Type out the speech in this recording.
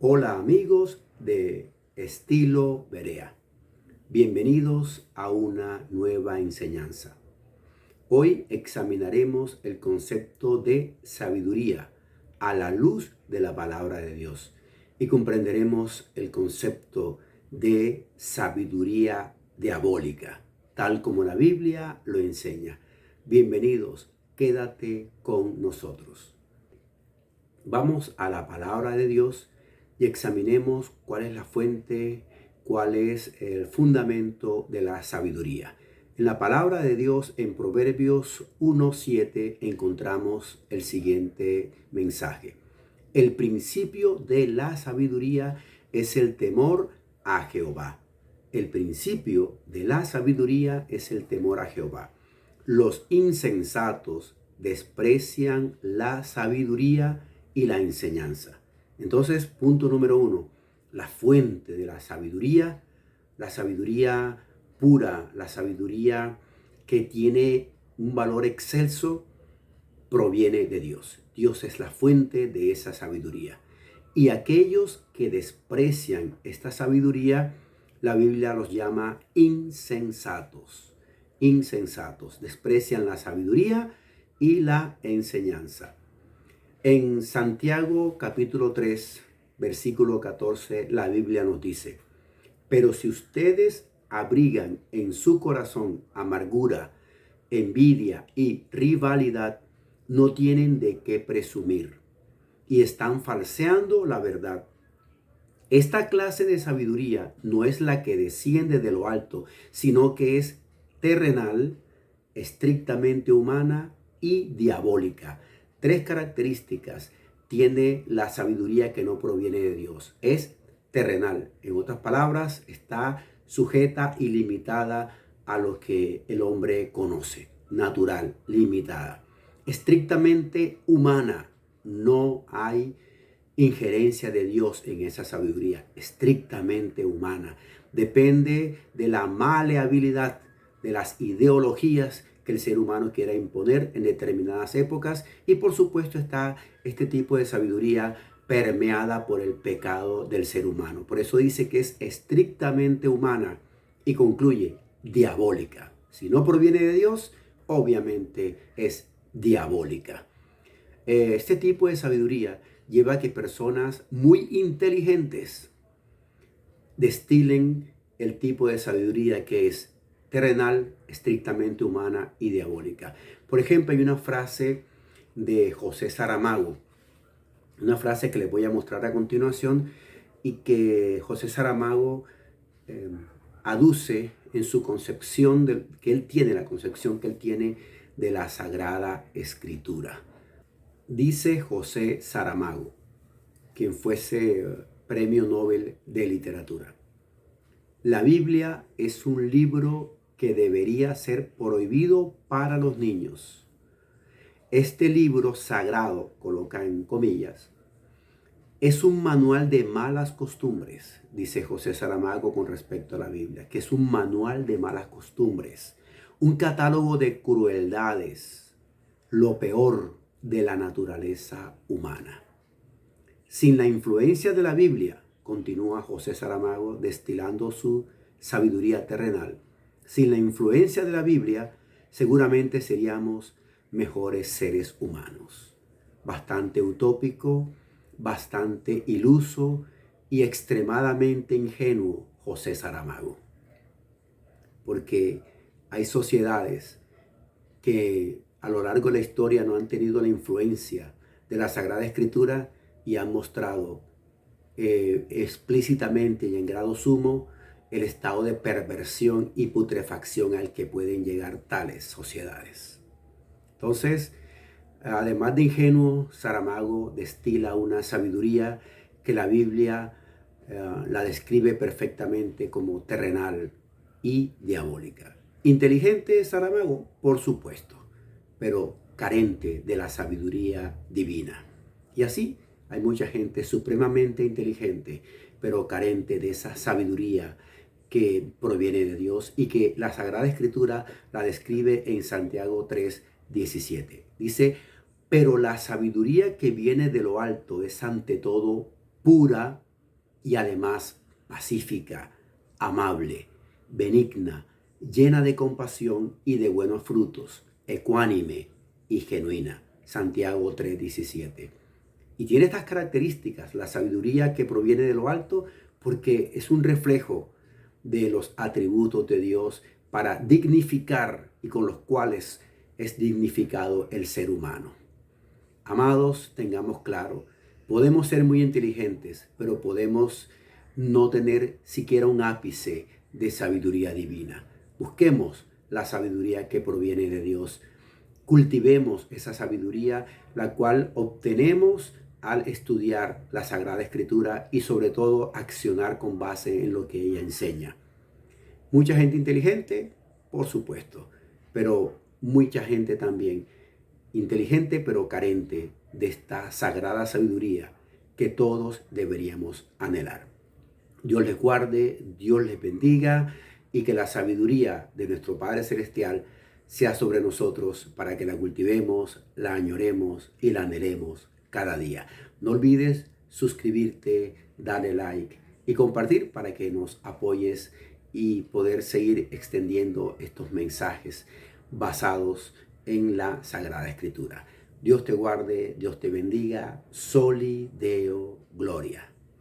Hola amigos de Estilo Berea. Bienvenidos a una nueva enseñanza. Hoy examinaremos el concepto de sabiduría a la luz de la palabra de Dios y comprenderemos el concepto de sabiduría diabólica, tal como la Biblia lo enseña. Bienvenidos, quédate con nosotros. Vamos a la palabra de Dios y examinemos cuál es la fuente, cuál es el fundamento de la sabiduría. En la palabra de Dios, en Proverbios 1:7, encontramos el siguiente mensaje. El principio de la sabiduría es el temor a Jehová. El principio de la sabiduría es el temor a Jehová. Los insensatos desprecian la sabiduría y la enseñanza. Entonces, punto número 1, la fuente de la sabiduría pura, la sabiduría que tiene un valor excelso, proviene de Dios. Dios es la fuente de esa sabiduría. Y aquellos que desprecian esta sabiduría, la Biblia los llama insensatos. Insensatos, desprecian la sabiduría y la enseñanza. En Santiago capítulo 3, versículo 14, la Biblia nos dice: pero si ustedes abrigan en su corazón amargura, envidia y rivalidad, no tienen de qué presumir y están falseando la verdad. Esta clase de sabiduría no es la que desciende de lo alto, sino que es terrenal, estrictamente humana y diabólica. Tres características tiene la sabiduría que no proviene de Dios. Es terrenal. En otras palabras, está sujeta y limitada a lo que el hombre conoce. Natural, limitada. Estrictamente humana. No hay injerencia de Dios en esa sabiduría. Estrictamente humana. Depende de la maleabilidad, de las ideologías que el ser humano quiera imponer en determinadas épocas, y por supuesto está este tipo de sabiduría permeada por el pecado del ser humano. Por eso dice que es estrictamente humana y concluye diabólica. Si no proviene de Dios, obviamente es diabólica. Este tipo de sabiduría lleva a que personas muy inteligentes destilen el tipo de sabiduría que es terrenal, estrictamente humana y diabólica. Por ejemplo, hay una frase de José Saramago, una frase que les voy a mostrar a continuación y que José Saramago aduce en su concepción la concepción que él tiene de la Sagrada Escritura. Dice José Saramago, quien fuese Premio Nobel de Literatura: la Biblia es un libro que debería ser prohibido para los niños. Este libro sagrado, coloca en comillas, es un manual de malas costumbres, dice José Saramago con respecto a la Biblia, que es un manual de malas costumbres, un catálogo de crueldades, lo peor de la naturaleza humana. Sin la influencia de la Biblia, continúa José Saramago destilando su sabiduría terrenal, sin la influencia de la Biblia, seguramente seríamos mejores seres humanos. Bastante utópico, bastante iluso y extremadamente ingenuo José Saramago. Porque hay sociedades que a lo largo de la historia no han tenido la influencia de la Sagrada Escritura y han mostrado explícitamente y en grado sumo el estado de perversión y putrefacción al que pueden llegar tales sociedades. Entonces, además de ingenuo, Saramago destila una sabiduría que la Biblia la describe perfectamente como terrenal y diabólica. Inteligente Saramago, por supuesto, pero carente de la sabiduría divina. Y así hay mucha gente supremamente inteligente, pero carente de esa sabiduría que proviene de Dios y que la Sagrada Escritura la describe en Santiago 3:17. Dice: pero la sabiduría que viene de lo alto es ante todo pura, y además pacífica, amable, benigna, llena de compasión y de buenos frutos, ecuánime y genuina. Santiago 3:17. Y tiene estas características, la sabiduría que proviene de lo alto, porque es un reflejo de los atributos de Dios para dignificar y con los cuales es dignificado el ser humano. Amados, tengamos claro, podemos ser muy inteligentes, pero podemos no tener siquiera un ápice de sabiduría divina. Busquemos la sabiduría que proviene de Dios. Cultivemos esa sabiduría, la cual obtenemos al estudiar la Sagrada Escritura y sobre todo accionar con base en lo que ella enseña. Mucha gente inteligente, por supuesto, pero mucha gente también inteligente pero carente de esta sagrada sabiduría que todos deberíamos anhelar. Dios les guarde, Dios les bendiga y que la sabiduría de nuestro Padre Celestial sea sobre nosotros para que la cultivemos, la añoremos y la anhelemos cada día. No olvides suscribirte, darle like y compartir para que nos apoyes y poder seguir extendiendo estos mensajes basados en la Sagrada Escritura. Dios te guarde, Dios te bendiga. Soli Deo Gloria.